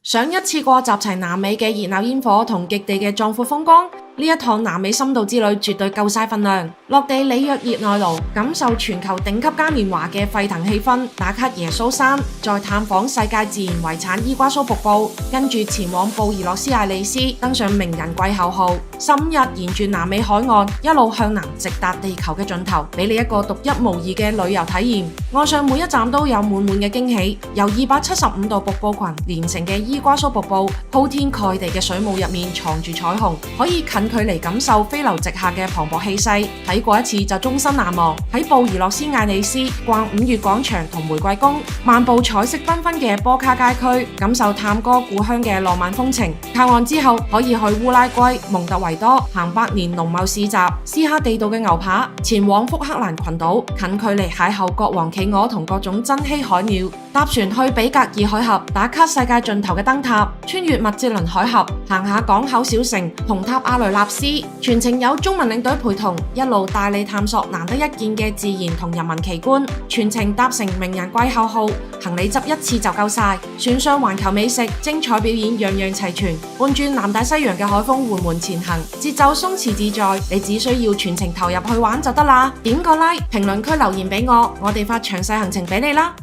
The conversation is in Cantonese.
想一次過集齊南美嘅熱鬧煙火同極地嘅壯闊風光，呢一趟南美深度之旅絕對夠晒份量。落地里約熱內盧，感受全球頂級嘉年華嘅沸騰氣氛，打卡耶穌山，再探訪世界自然遺產伊瓜蘇瀑布，跟住前往布宜諾斯艾利斯，登上名人季候號，15日沿住南美海岸一路向南，直達地球嘅盡頭，俾你一個獨一無二嘅旅遊體驗。岸上每一站都有滿滿嘅驚喜，由275度瀑布群連成嘅伊瓜蘇瀑布，鋪天蓋地嘅水霧入面藏住彩虹，可以近距離感受飛流直下嘅磅礴氣勢，睇過一次就終身難忘。喺布宜諾斯艾利斯逛5月廣場同玫瑰宮，漫步彩色繽紛嘅波卡街區，感受探戈故鄉嘅浪漫風情。靠岸之後可以去烏拉圭、蒙特維多行百年農貿市集，試下地道嘅牛扒，前往福克蘭群島，近距離邂逅國王企鵝同各種珍稀海鳥。搭船去比格爾海峽，打卡世界盡頭嘅燈塔，穿越麥哲倫海峽，行下港口小城紅塔阿雷納斯，全程有中文領隊陪同，一路帶你探索難得一見嘅自然同人文奇觀。全程搭乘名人季候號，行李執一次就夠晒。船上環球美食、精彩表演樣樣齊全，伴住南大西洋嘅海風緩緩前行，節奏鬆弛自在，你只需要全程投入去玩就得啦。點個 like，評論區留言俾我哋發詳細行程俾你啦。